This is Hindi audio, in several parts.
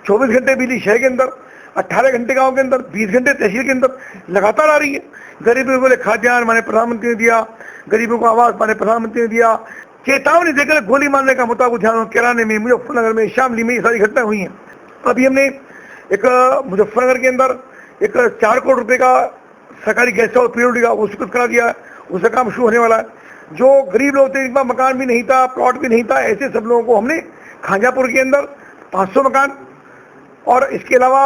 24 घंटे बिजली शहर के अंदर, 18 घंटे गांव के अंदर, 20 घंटे तहसील के अंदर लगातार आ रही है। गरीबों को खाद्यान्न माने प्रधानमंत्री ने दिया, गरीबों को आवास माने प्रधानमंत्री ने दिया। चेतावनी देकर गोली मारने का मुद्दा को ध्यान, किराने में, मुजफ्फरनगर में, शामली में ये सारी घटनाएं हुई हैं। अभी हमने एक मुजफ्फरनगर के अंदर एक 4 करोड़ रुपए का सरकारी गेस्ट हाउस पीडब्ल्यूडी का वो स्वीकृत करा दिया है, उसका काम शुरू होने वाला है। जो गरीब लोग थे, इनका मकान भी नहीं था, प्लॉट भी नहीं था, ऐसे सब लोगों को हमने खांजापुर के अंदर 500 मकान, और इसके अलावा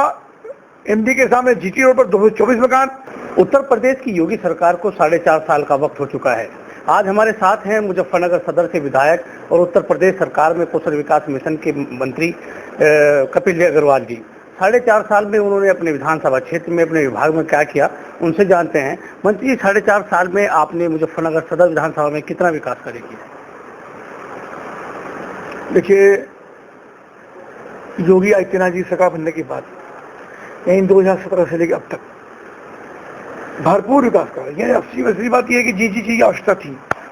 एमडी के सामने जीटी रोड पर 224 मकान। उत्तर प्रदेश की योगी सरकार को 4.5 साल का वक्त हो चुका है। आज हमारे साथ हैं मुजफ्फरनगर सदर से विधायक और उत्तर प्रदेश सरकार में कौशल विकास मिशन के मंत्री कपिल अग्रवाल जी। 4.5 साल में उन्होंने अपने विधानसभा क्षेत्र में, अपने विभाग में क्या किया, उनसे जानते हैं। मंत्री जी, 4.5 साल में आपने मुजफ्फरनगर सदर विधानसभा में कितना विकास कार्य किया? देखिए, योगी आदित्यनाथ जी सरकार बनने के बाद यानी 2017 से लेकर अब तक भरपूर विकास करा। ये असली बात यह है कि जी की आवश्यकता थी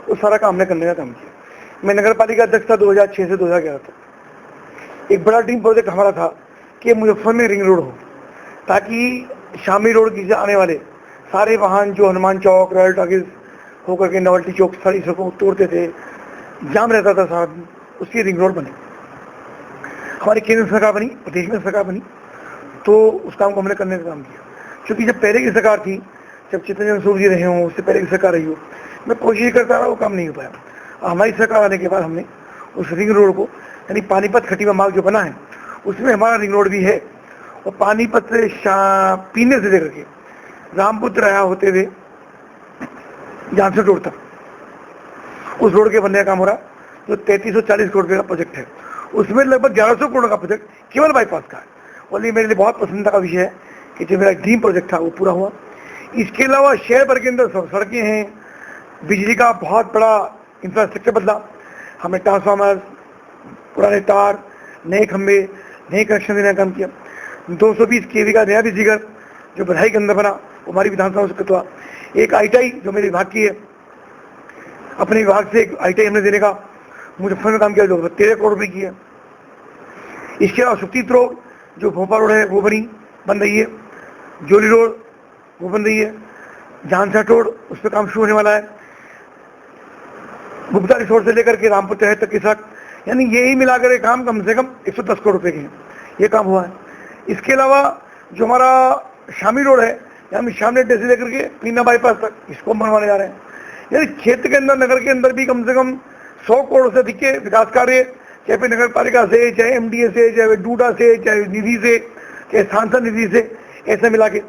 वो सारा काम हमने करने का काम किया। मैं नगर पालिका अध्यक्ष था 2006 से 2011 तक। एक बड़ा ड्रीम प्रोजेक्ट हमारा था कि मुजफ्फर में रिंग रोड हो, ताकि शामी रोड की से आने वाले सारे वाहन जो हनुमान चौक, रॉयल टॉकीज होकर के नवल्टी चौक सारी सड़कों को तोड़ते थे, जाम रहता था सारा दिन, उसकी रिंग रोड बने। हमारी केंद्र सरकार बनी, प्रदेश में सरकार बनी, तो उस काम को हमने करने का काम किया। क्योंकि जब पहले की सरकार थी, जब चित्तरंजन सूद जी रहे हों, उससे पहले की सरकार रही हो, मैं कोशिश करता रहा, वो काम नहीं हो पाया। हमारी सरकार आने के बाद हमने उस रिंग रोड को, यानी पानीपत खटीमा मार्ग जो बना है, उसमें हमारा रिंग रोड भी है। और पानीपत से पीने से लेकर के रामपुत्र आया होते हुए जानसर रोड तक उस रोड के बनने का काम हो रहा, जो 3340 करोड़ रुपये का प्रोजेक्ट है। उसमें लगभग 1100 करोड़ का प्रोजेक्ट केवल बाईपास का है। और ये मेरे लिए बहुत पसंद का विषय है कि जो मेरा ड्रीम प्रोजेक्ट था वो पूरा हुआ। इसके अलावा शहर भर के अंदर सड़कें हैं, बिजली का बहुत बड़ा इंफ्रास्ट्रक्चर बदला। हमने ट्रांसफार्मर, पुराने तार, नए खंभे, नए कनेक्शन देने का काम किया। 220 kV का नया बिजली घर जो बधाई के अंदर बना, वो हमारी विधानसभा से हुआ। एक ITI जो मेरे विभाग की है, अपने विभाग से एक ITI हमने देने का मुजफ्फर में काम किया, जो 13 करोड़ रुपये की है। इसके अलावा सुखतीत रोड जो भोपाल रोड है वो बन रही है, जोली रोड वो बन रही है, जानसठ रोड उस पर काम शुरू होने वाला है, गुप्ता रिसोर्ट से लेकर के रामपुर शहर तक की सड़क, यानी यही मिलाकर काम कम से कम 110 करोड़ रुपए के हैं, ये काम हुआ है। इसके अलावा जो हमारा शामी रोड है, यानी शामी अड्डे से लेकर के पीना बाईपास तक, इसको हम बनवाने जा रहे हैं। यानी क्षेत्र के अंदर, नगर के अंदर भी कम से कम 100 करोड़ से अधिक के विकास कार्य, चाहे नगर पालिका से, चाहे MDA से, चाहे डूडा से, चाहे निधि से, चाहे सांसद निधि से, ऐसे मिला के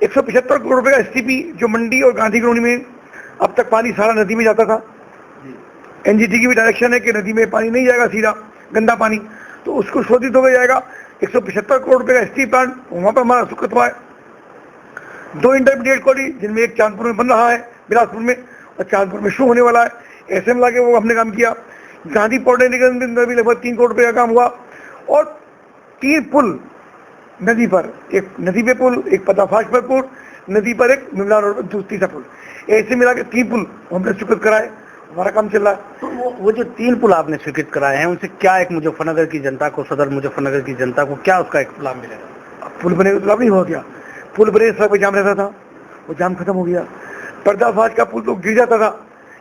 175 करोड़ रुपए का STP जो मंडी और गांधी कॉलोनी में अब तक पानी सारा नदी में जाता था। NGT की भी डायरेक्शन है कि नदी में पानी नहीं जाएगा सीधा, गंदा पानी, तो उसको शोधित हो जाएगा। 175 करोड़ रुपए का STP प्लांट वहाँ पर हमारा स्वीकृत हुआ है। 2 इंटरमीडिएट कॉलेज, जिनमें एक चांदपुर में बन रहा है, बिलासपुर में, और चांदपुर में शुरू होने वाला है, ऐसे मिला के वो हमने काम किया। गांधी पॉलिटेक्निक के अंदर भी लगभग 3 करोड़ रुपए का काम हुआ। और 3 पुल नदी पर, एक नदी पे पुल, एक पताफाश पर पुल, नदी पर एक मिमला रोड पर तीसरा पुल, ऐसे मिला के 3 पुल हमने स्वीकृत कराए, हमारा काम चल रहा है। तो वो जो 3 पुल आपने स्वीकृत कराए हैं, उनसे क्या एक मुजफ्फरनगर की जनता को, सदर मुजफ्फरनगर की जनता को क्या उसका एक लाभ मिलेगा? पुल बने तो लाभ नहीं हो गया। पुल बने सड़क पर जाम रहता था, वो जाम खत्म हो गया। पर्दाफाश का पुल तो गिर जाता था,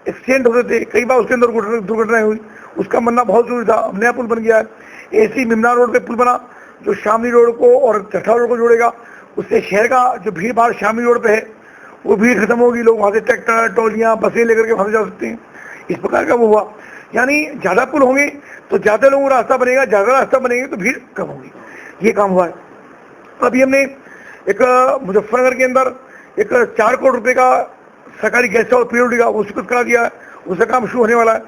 एक्सीडेंट होते थे, कई बार उसके अंदर दुर्घटनाएं हुई, उसका बनना बहुत जरूरी था। अब नया पुल बन गया है। ऐसी मिमना रोड पे पुल बना जो शामली रोड को और चट्टा रोड को जोड़ेगा। उससे शहर का जो भीड़ भाड़ शामली रोड पे है वो भीड़ खत्म होगी, लोग वहाँ से ट्रैक्टर, टोलियाँ, बसें लेकर के वहाँ से जा सकते हैं। इस प्रकार का वो हुआ। यानी ज़्यादा पुल होंगे तो ज़्यादा लोगों का रास्ता बनेगा, ज़्यादा रास्ता बनेंगे तो भीड़ कम होगी, ये काम हुआ है। अभी हमने एक मुजफ्फरनगर के अंदर एक 4 करोड़ रुपए का सरकारी गेस्ट हाउस पीडब्ल्यूडी का वो स्वीकृत करा दिया है, उसका काम शुरू होने वाला है।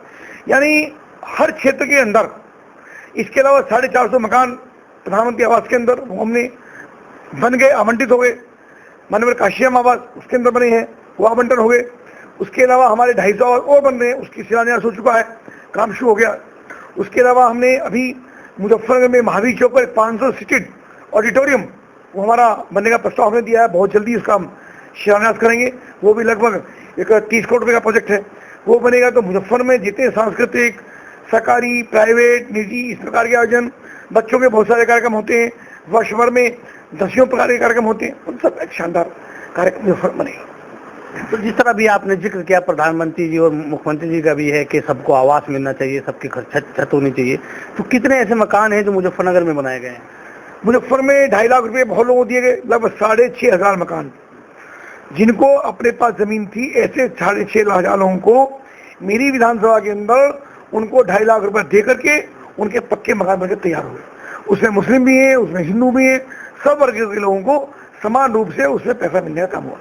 यानी हर क्षेत्र के अंदर, इसके अलावा 450 मकान प्रधानमंत्री आवास के अंदर वो हमने बन गए, आवंटित हो गए। माननीय काशियाम आवास उसके अंदर बने हैं, वो आवंटन हो गए। उसके अलावा हमारे 250 आवास और बन रहे हैं, उसकी शिलान्यास हो चुका है, काम शुरू हो गया। उसके अलावा हमने अभी मुजफ्फरनगर में महावीर चौक पर 500 सीटेड ऑडिटोरियम वो हमारा बनने का प्रस्ताव हमने दिया है, बहुत जल्दी उसका हम शिलान्यास करेंगे। वो भी लगभग एक 30 करोड़ रुपये का प्रोजेक्ट है, वो बनेगा। तो मुजफ्फर में जितने सांस्कृतिक, सरकारी, प्राइवेट, निजी, इस प्रकार के आयोजन, बच्चों के बहुत सारे कार्यक्रम होते हैं, वर्ष भर में दसियों प्रकार के कार्यक्रम होते हैं, उन सब एक शानदार कार्यक्रम मुजफ्फरनगर में नहीं। तो जिस तरह भी आपने जिक्र किया प्रधानमंत्री जी और मुख्यमंत्री जी का भी है कि सबको आवास मिलना चाहिए, सबकी छत होनी चाहिए, तो कितने ऐसे मकान हैं जो मुजफ्फरनगर में बनाए गए हैं? मुजफ्फर में 2.5 लाख रुपए बहुत लोगों को दिए गए, लगभग 6,500 मकान। जिनको अपने पास जमीन थी, ऐसे 6,500 लोगों को मेरी विधानसभा के अंदर उनको 2.5 लाख रुपए दे करके उनके पक्के मकान बनकर तैयार हुए। उसमें मुस्लिम भी हैं, उसमें हिंदू भी हैं, सब वर्ग के लोगों को समान रूप से उसमें पैसा मिलने का काम हुआ।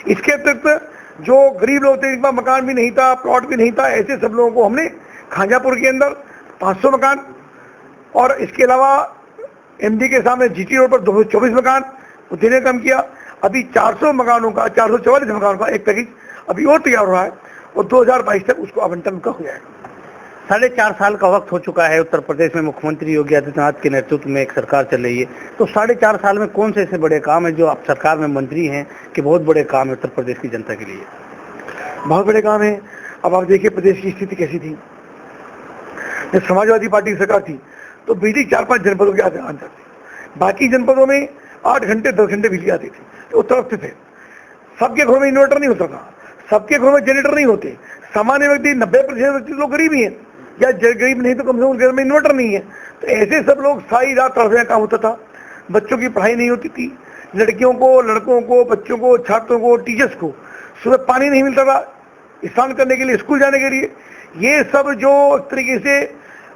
इसके अतिरिक्त जो गरीब लोग थे, जिनका मकान भी नहीं था, प्लॉट भी नहीं था, ऐसे सब लोगों को हमने खाजापुर के अंदर 500 मकान, और इसके अलावा एमडी के सामने जीटी रोड पर 224 मकान देने का काम किया। अभी 400 मकानों का, 444 मकानों का एक पैकेज अभी और तैयार हो रहा है और 2022 तक उसको आवंटन का हो जाएगा। 4.5 साल का वक्त हो चुका है उत्तर प्रदेश में मुख्यमंत्री योगी आदित्यनाथ के नेतृत्व में एक सरकार चल रही है, तो 4.5 साल में कौन से ऐसे बड़े काम है जो आप सरकार में मंत्री हैं कि बहुत बड़े काम है उत्तर प्रदेश की जनता के लिए? बहुत बड़े काम है। अब आप देखिए प्रदेश की स्थिति कैसी थी। जब समाजवादी पार्टी की सरकार थी तो बिजली 4-5 जनपदों के आते थे, बाकी जनपदों में 8 घंटे 10 घंटे बिजली आती थी, तो उत्तर थे। सबके घरों में इन्वर्टर नहीं होता था, सबके घरों में जनरेटर नहीं होते। सामान्य व्यक्ति 90% व्यक्ति लोग गरीब ही हैं, या गरीब नहीं तो कम से कम घर में इन्वर्टर नहीं है, तो ऐसे सब लोग सारी रात तड़फने का काम होता था। बच्चों की पढ़ाई नहीं होती थी, लड़कियों को, लड़कों को, बच्चों को, छात्रों को, टीचर्स को सुबह पानी नहीं मिलता था स्नान करने के लिए, स्कूल जाने के लिए। ये सब जो एक तरीके से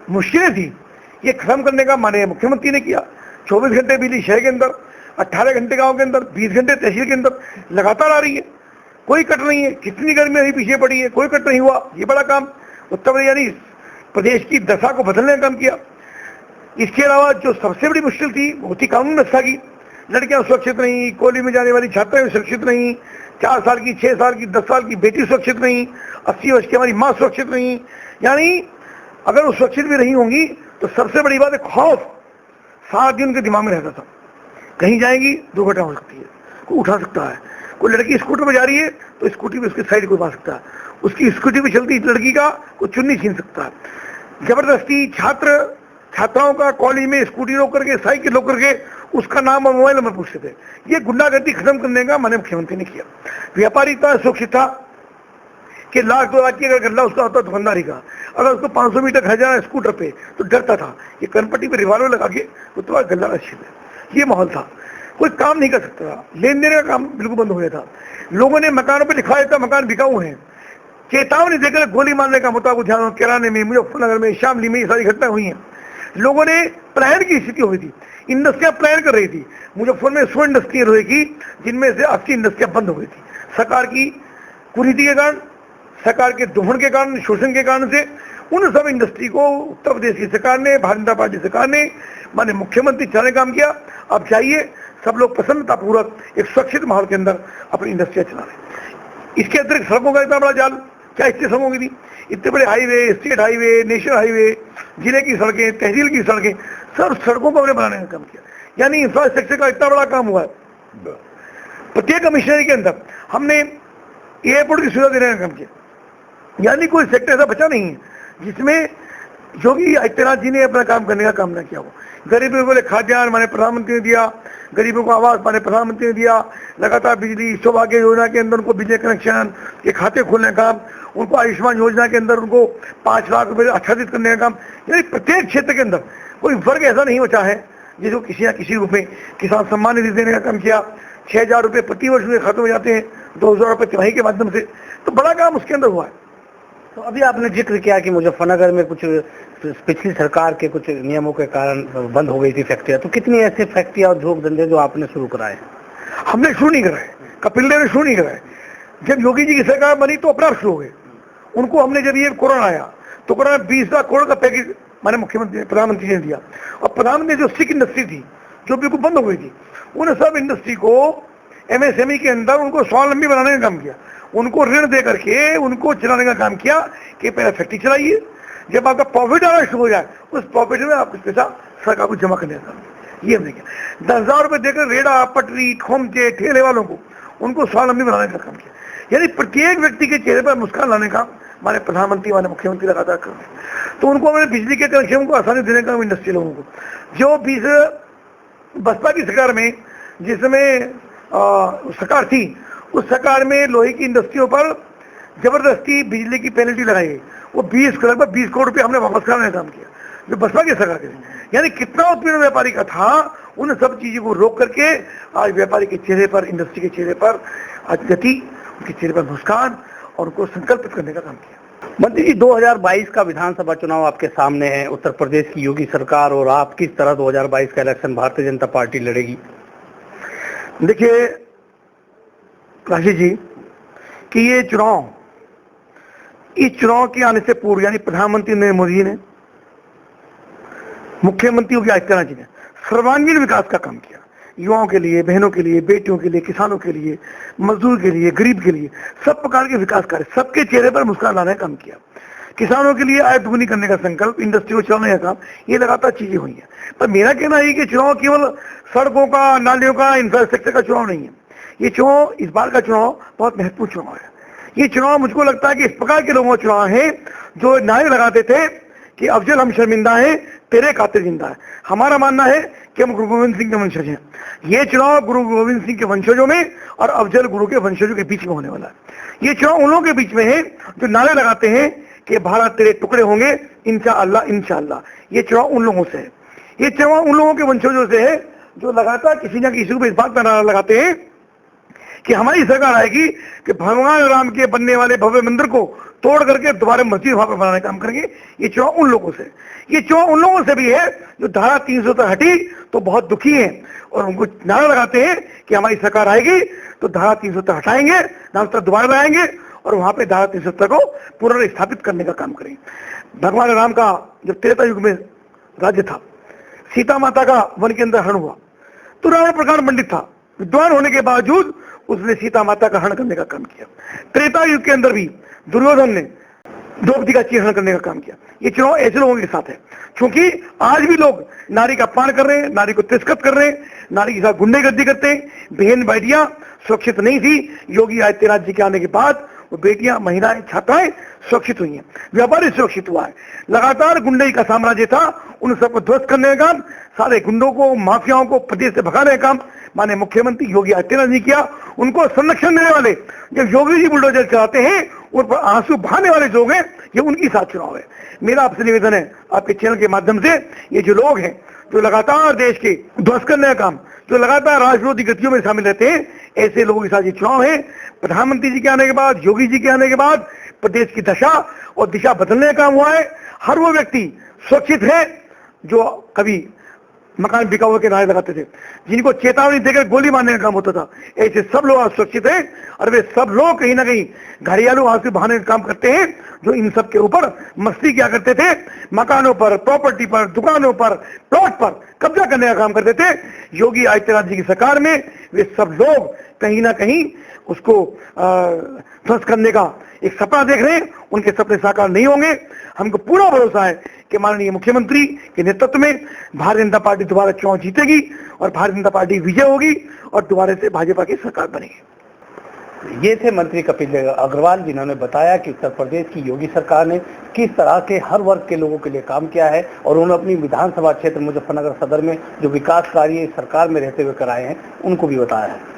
मुश्किलें थी, ये खत्म करने का माननीय मुख्यमंत्री ने किया। 24 घंटे बिजली शहर के अंदर, 18 घंटे गांव के अंदर, 20 घंटे तहसील के अंदर लगातार आ रही है, कोई कट नहीं है। कितनी गर्मी अभी पीछे पड़ी है, कोई कट नहीं हुआ। ये बड़ा काम उत्तर प्रदेश यानी प्रदेश की दशा को बदलने का काम किया। इसके अलावा जो सबसे बड़ी मुश्किल थी वो थी कानून व्यवस्था की। लड़कियां सुरक्षित नहीं, कॉलेज में जाने वाली छात्राएं सुरक्षित नहीं, 4 साल की, 6 साल की, 10 साल की बेटी सुरक्षित नहीं, 80 वर्ष की हमारी माँ सुरक्षित नहीं। यानी अगर वो सुरक्षित भी रही होंगी तो सबसे बड़ी बात है खौफ सारा दिन उनके दिमाग में रहता था। कहीं जाएंगी दुर्घटना हो सकती है, कोई उठा सकता है, कोई लड़की स्कूटर पर जा रही है तो स्कूटी पे उसके साइड कोई मार सकता है, उसकी स्कूटी पे चलती लड़की का कोई चुन्नी छीन सकता है। जबरदस्ती छात्राओं का कॉलेज में स्कूटी रोक करके, साइकिल रोक करके उसका नाम और मोबाइल नंबर पूछते थे। ये गुंडागर्दी खत्म करने का माननीय मुख्यमंत्री ने किया। व्यापारी इतना सुरक्षित था कि लाख 2 लाख की अगर गल्ला उसका होता दुकानदारी का, अगर उसको 500 मीटर घर जाना स्कूटर पे तो डरता था कि कनपट्टी पे रिवॉल्वर लगा के तो तुम्हारा गल्ला रक्षित है। ये माहौल था, कोई काम नहीं कर सकता था, लेन देन का काम बिल्कुल बंद हो गया था। लोगों ने मकानों पर लिखा था मकान बिकाऊ है, चेतावनी देकर गोली मारने का मुताबिक ध्यान किराने में, मुजफ्फरनगर में, शामली में ये सारी घटनाएं हुई हैं। लोगों ने पलायन की स्थिति हुई थी, इंडस्ट्रियां पलायन कर रही थी। मुजफ्फर में 100 इंडस्ट्रियां रहेगी जिनमें से 80 इंडस्ट्रियां बंद हो गई थी सरकार की कुरीति के कारण, सरकार के दोहन के कारण, शोषण के कारण से। उन सब इंडस्ट्री को उत्तर प्रदेश की सरकार ने, भारतीय जनता पार्टी सरकार ने, माननीय मुख्यमंत्री चलाने काम किया। अब चाहिए सब लोग प्रसन्नतापूर्वक एक सुरक्षित माहौल के अंदर अपनी इंडस्ट्रियां चला रहे। इसके अतिरिक्त सड़कों का इतना बड़ा जाल, क्या स्टेशनों की थी, इतने बड़े highway, state highway, national highway, जिले की सड़कें, तहसील की सड़कें, सब सड़कों को हमने बनाने का काम किया। यानी इंफ्रास्ट्रक्चर का इतना बड़ा काम हुआ है। प्रत्येक कमिश्नरी के अंदर हमने एयरपोर्ट की सुविधा देने का काम किया। यानी कोई सेक्टर ऐसा बचा नहीं है जिसमें योगी आदित्यनाथ जी ने अपना काम करने का काम न किया हो। गरीबों को खाद्यान्न माने प्रधानमंत्री ने दिया, गरीबों को आवास माने प्रधानमंत्री ने दिया, लगातार बिजली, सौभाग्य योजना के अंदर उनको बिजली कनेक्शन के खाते खोलने का काम, उनको आयुष्मान योजना के अंदर उनको 5 लाख रुपए आच्छादित करने का काम। यानी प्रत्येक क्षेत्र के अंदर कोई वर्ग ऐसा नहीं बचा है जिसको किसी न किसी रूप में किसान सम्मान निधि देने का काम किया। 6,000 रुपये प्रति वर्ष उनके खातों में जाते हैं, 2,000 रुपये तिमाही के माध्यम से, तो बड़ा काम उसके अंदर हुआ है। तो अभी आपने जिक्र किया कि मुजफ्फरनगर में कुछ पिछली सरकार के कुछ नियमों के कारण बंद हो गई थी फैक्ट्रियां, तो कितनी ऐसी फैक्ट्रियां और झोंक धंधे जो आपने शुरू कराए? हमने शुरू नहीं कराए, कपिल देव ने शुरू नहीं कराए। जब योगी जी की सरकार बनी तो अपना शुरू हो गए। उनको हमने जब ये कोरोना आया तो कोरोना 20 लाख करोड़ का पैकेज माने मुख्यमंत्री प्रधानमंत्री ने दिया, और प्रधानमंत्री जो सिक इंडस्ट्री थी जो बिल्कुल बंद हो गई थी, उन सब इंडस्ट्री को MSME के अंदर उनको स्वावलंबी बनाने का काम किया। उनको ऋण दे करके उनको चलाने का काम किया कि पहले फैक्ट्री चलाइए, जब आपका प्रॉफिट आना शुरू हो जाए उस प्रॉफिट में आप पैसा सरकार को जमा करने का काम, ये हमने किया। 10,000 रुपये देकर रेड़ा, पटरी, खोमचे, ठेले वालों को उनको स्वावलंबी बनाने का काम किया। यानी प्रत्येक व्यक्ति के चेहरे पर मुस्कान लाने का हमारे प्रधानमंत्री, हमारे मुख्यमंत्री लगातार कर रहे हैं। तो उनको मैंने बिजली के कनेक्शन को आसानी देने का इंडस्ट्री लोगों को, जो बीस बसपा की सरकार में जिसमें सरकार थी, उस सरकार में लोहे की इंडस्ट्रियों पर जबरदस्ती बिजली की पेनल्टी लगाई गई, वो लगभग 20 करोड़ रुपए हमने वापस कराने का काम किया, जो बसपा की सरकार थी। यानी कितना उत्पीड़न व्यापारी का था, उन सब चीजों को रोक करके आज व्यापारी के चेहरे पर, इंडस्ट्री के चेहरे पर आज गति, उनके चेहरे पर मुस्कान और उनको संकल्पित करने का काम किया। मंत्री जी, 2022 का विधानसभा चुनाव आपके सामने है, उत्तर प्रदेश की योगी सरकार, और आप किस तरह 2022 का इलेक्शन भारतीय जनता पार्टी लड़ेगी? देखिए राशि जी कि ये चुनाव, इस चुनाव के आने से पूर्व यानी प्रधानमंत्री नरेंद्र मोदी जी ने, मुख्यमंत्री योगी आदित्यनाथ जी ने सर्वांगीण विकास का काम किया, युवाओं के लिए, बहनों के लिए, बेटियों के लिए, किसानों के लिए, मजदूर के लिए, गरीब के लिए, सब प्रकार के विकास कार्य, सबके चेहरे पर मुस्कान लाने का काम किया। किसानों के लिए आय दोगुनी करने का संकल्प, इंडस्ट्री को चलाने का काम, ये लगातार चीजें हुई हैं। पर मेरा कहना है कि चुनाव केवल सड़कों का, नालियों का, इंफ्रास्ट्रक्चर का चुनाव नहीं है। ये चुनाव, इस बार का चुनाव बहुत महत्वपूर्ण चुनाव है। ये चुनाव मुझको लगता है कि इस प्रकार के लोगों का चुनाव है जो नारे लगाते थे कि अफजल हम शर्मिंदा हैं, तेरे खातिर जिंदा है। हमारा मानना है कि हम गुरु गोविंद सिंह के वंशज हैं। ये चुनाव गुरु गोविंद सिंह के वंशजों में और अफजल गुरु के वंशजों के बीच में होने वाला है। ये चुनाव उन लोगों के बीच में है जो नारे लगाते हैं कि भारत तेरे टुकड़े होंगे इंशाअल्लाह इंशाअल्लाह। ये चुनाव उन लोगों से है। ये चुनाव उन लोगों के वंशजों से है जो लगातार किसी न किसी को इस बात का नारा लगाते हैं कि हमारी सरकार आएगी कि भगवान राम के बनने वाले भव्य मंदिर को तोड़ करके दोबारा मस्जिद वहां पर बनाने का काम करेंगे। ये चुनाव उन लोगों से, ये चुनाव उन लोगों से भी है जो धारा 300 तक हटी तो बहुत दुखी हैं और उनको नारा लगाते हैं कि हमारी सरकार आएगी तो धारा 300 तक हटाएंगे, नाम तक दोबारा लाएंगे और वहां पे धारा 300 तक को पुनर्स्थापित करने का काम करेंगे। भगवान राम का जब त्रेता युग में राज्य था, सीता माता का वन के अंदर हरण हुआ तो रावण प्रकांड पंडित था, विद्वान होने के बावजूद उसने सीता माता का हरण करने का काम किया। त्रेता युग के अंदर भी दुर्योधन ने द्रौपदी का चीरहरण करने का काम किया। ये चुनाव ऐसे लोगों के साथ है क्योंकि आज भी लोग नारी का अपमान कर रहे हैं, नारी को तिरस्कृत कर रहे हैं, नारी के साथ गुंडागर्दी करते हैं। बहन बेटियां सुरक्षित नहीं थी, योगी आदित्यनाथ जी के आने के बाद वो बेटियां, महिलाएं, छात्राएं सुरक्षित हुई हैं, व्यापारी सुरक्षित हुआ है। लगातार गुंडई का साम्राज्य था, उन सबको ध्वस्त करने का काम, सारे गुंडों को, माफियाओं को प्रदेश से भगाने का काम माननीय मुख्यमंत्री योगी आदित्यनाथ जी किया। उनको संरक्षण देने वाले जब योगी जी बुलडोजर चलाते हैं, उन पर आंसू बहाने वाले लोग हैं, ये उनकी साथ चुनाव है। मेरा आपसे निवेदन है, आपके चैनल के माध्यम से, ये जो लोग हैं जो लगातार देश के ध्वस्त करने का काम, जो लगातार राष्ट्रविरोधी गतियों में शामिल रहते हैं, ऐसे लोगों के साथ ये चुनाव है। प्रधानमंत्री जी के आने के बाद, योगी जी के आने के बाद प्रदेश की दशा और दिशा बदलने का काम हुआ है। हर वो व्यक्ति सुरक्षित है जो कभी मकान बिका हुए के नारे लगाते थे, जिनको चेतावनी देकर गोली मारने का काम होता था, ऐसे सब लोग आज सुरक्षित हैं और वे सब लोग कहीं ना कहीं घड़ियालू आंसू बहाने का काम करते हैं जो इन सब के ऊपर मस्ती किया करते थे, मकानों पर, प्रॉपर्टी पर, दुकानों पर, प्लॉट पर कब्जा करने का काम करते थे। योगी आदित्यनाथ जी की सरकार में वे सब लोग कहीं ना कहीं उसको ध्वस्त करने का एक सपना देख रहे हैं, उनके सपने साकार नहीं होंगे। हमको पूरा भरोसा है कि माननीय मुख्यमंत्री के नेतृत्व में भारतीय जनता पार्टी दोबारा चुनाव जीतेगी और भारतीय जनता पार्टी विजय होगी और दोबारा से भाजपा की सरकार बनेगी। ये थे मंत्री कपिल अग्रवाल, जिन्होंने बताया कि उत्तर प्रदेश की योगी सरकार ने किस तरह के हर वर्ग के लोगों के लिए काम किया है और उन्होंने अपनी विधानसभा क्षेत्र मुजफ्फरनगर सदर में जो विकास कार्य सरकार में रहते हुए कराए हैं उनको भी बताया है।